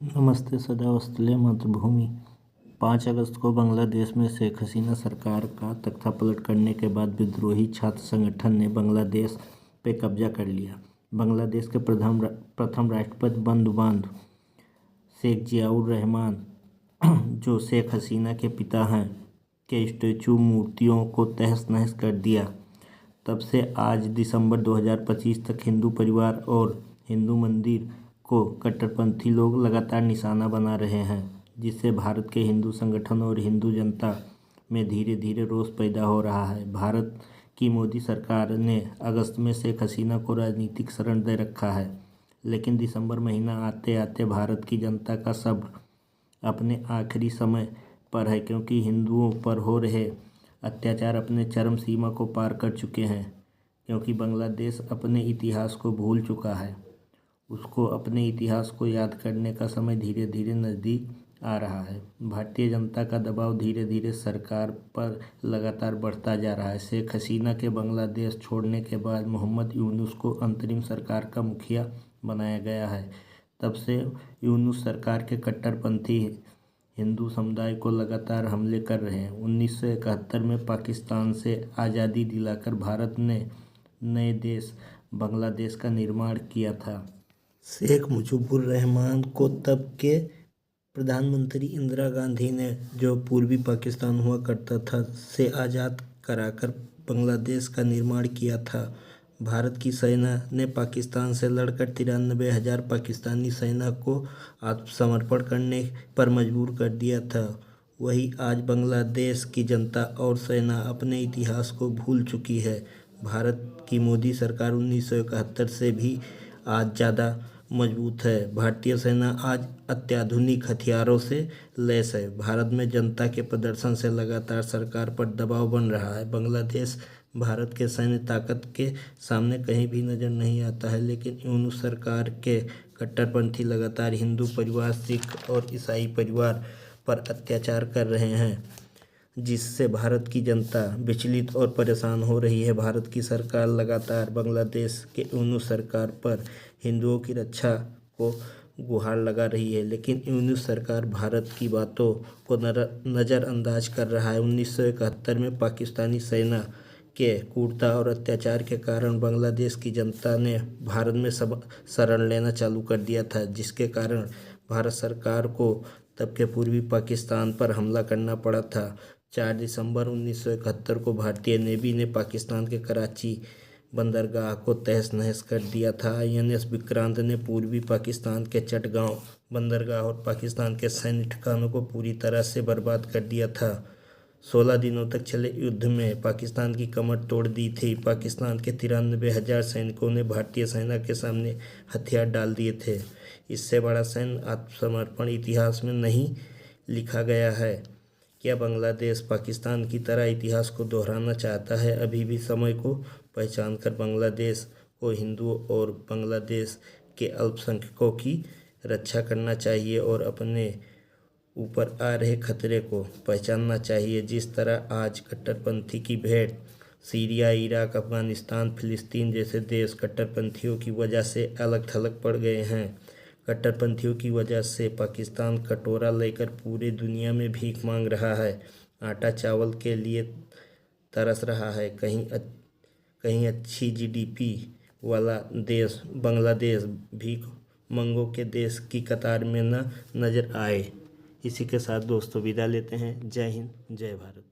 नमस्ते सदावस्तले मातृभूमि। 5 अगस्त को बांग्लादेश में शेख हसीना सरकार का तख्तापलट करने के बाद विद्रोही छात्र संगठन ने बांग्लादेश पे कब्जा कर लिया। बांग्लादेश के प्रथम राष्ट्रपति बंधुबंधु शेख जियाउर रहमान, जो शेख हसीना के पिता हैं, के स्टैचू मूर्तियों को तहस नहस कर दिया। तब से आज दिसंबर 2025 तक हिंदू परिवार और हिंदू मंदिर को कट्टरपंथी लोग लगातार निशाना बना रहे हैं, जिससे भारत के हिंदू संगठन और हिंदू जनता में धीरे धीरे रोष पैदा हो रहा है। भारत की मोदी सरकार ने अगस्त में शेख हसीना को राजनीतिक शरण दे रखा है, लेकिन दिसंबर महीना आते आते भारत की जनता का सब्र अपने आखिरी समय पर है, क्योंकि हिंदुओं पर हो रहे अत्याचार अपने चरम सीमा को पार कर चुके हैं। क्योंकि बांग्लादेश अपने इतिहास को भूल चुका है, उसको अपने इतिहास को याद करने का समय धीरे धीरे नज़दीक आ रहा है। भारतीय जनता का दबाव धीरे धीरे सरकार पर लगातार बढ़ता जा रहा है। शेख हसीना के बांग्लादेश छोड़ने के बाद मोहम्मद यूनुस को अंतरिम सरकार का मुखिया बनाया गया है। तब से यूनुस सरकार के कट्टरपंथी हिंदू समुदाय को लगातार हमले कर रहे हैं। 1971 में पाकिस्तान से आज़ादी दिलाकर भारत ने नए देश बांग्लादेश का निर्माण किया था। शेख मुजीबुर रहमान को तब के प्रधानमंत्री इंदिरा गांधी ने, जो पूर्वी पाकिस्तान हुआ करता था, से आज़ाद कराकर बांग्लादेश का निर्माण किया था। भारत की सेना ने पाकिस्तान से लड़कर 93,000 पाकिस्तानी सेना को आत्मसमर्पण करने पर मजबूर कर दिया था। वही आज बांग्लादेश की जनता और सेना अपने इतिहास को भूल चुकी है। भारत की मोदी सरकार 1971 से भी आज ज़्यादा मजबूत है। भारतीय सेना आज अत्याधुनिक हथियारों से लैस है। भारत में जनता के प्रदर्शन से लगातार सरकार पर दबाव बन रहा है। बांग्लादेश भारत के सैन्य ताकत के सामने कहीं भी नज़र नहीं आता है, लेकिन यूनुस सरकार के कट्टरपंथी लगातार हिंदू परिवार, सिख और ईसाई परिवार पर अत्याचार कर रहे हैं, जिससे भारत की जनता विचलित और परेशान हो रही है। भारत की सरकार लगातार बांग्लादेश के यूनुस सरकार पर हिंदुओं की रक्षा को गुहार लगा रही है, लेकिन यूनुस सरकार भारत की बातों को नज़रअंदाज कर रहा है। 1971 में पाकिस्तानी सेना के क्रूरता और अत्याचार के कारण बांग्लादेश की जनता ने भारत में शरण लेना चालू कर दिया था, जिसके कारण भारत सरकार को तब के पूर्वी पाकिस्तान पर हमला करना पड़ा था। 4 दिसंबर 1971 को भारतीय नेवी ने पाकिस्तान के कराची बंदरगाह को तहस नहस कर दिया था। INS विक्रांत ने पूर्वी पाकिस्तान के चटगांव बंदरगाह और पाकिस्तान के सैन्य ठिकानों को पूरी तरह से बर्बाद कर दिया था। 16 दिनों तक चले युद्ध में पाकिस्तान की कमर तोड़ दी थी। पाकिस्तान के 93,000 सैनिकों ने भारतीय सेना के सामने हथियार डाल दिए थे। इससे बड़ा सैन्य आत्मसमर्पण इतिहास में नहीं लिखा गया है। क्या बांग्लादेश पाकिस्तान की तरह इतिहास को दोहराना चाहता है? अभी भी समय को पहचान कर बांग्लादेश को हिंदुओं और बांग्लादेश के अल्पसंख्यकों की रक्षा करना चाहिए और अपने ऊपर आ रहे खतरे को पहचानना चाहिए। जिस तरह आज कट्टरपंथी की भेड़ सीरिया, इराक, अफगानिस्तान, फिलिस्तीन जैसे देश कट्टरपंथियों की वजह से अलग थलग पड़ गए हैं। कट्टरपंथियों की वजह से पाकिस्तान कटोरा लेकर पूरी दुनिया में भीख मांग रहा है, आटा चावल के लिए तरस रहा है। कहीं अच्छी GDP वाला देश बांग्लादेश भीख मंगों के देश की कतार में न नज़र आए। इसी के साथ दोस्तों विदा लेते हैं। जय हिंद, जय भारत।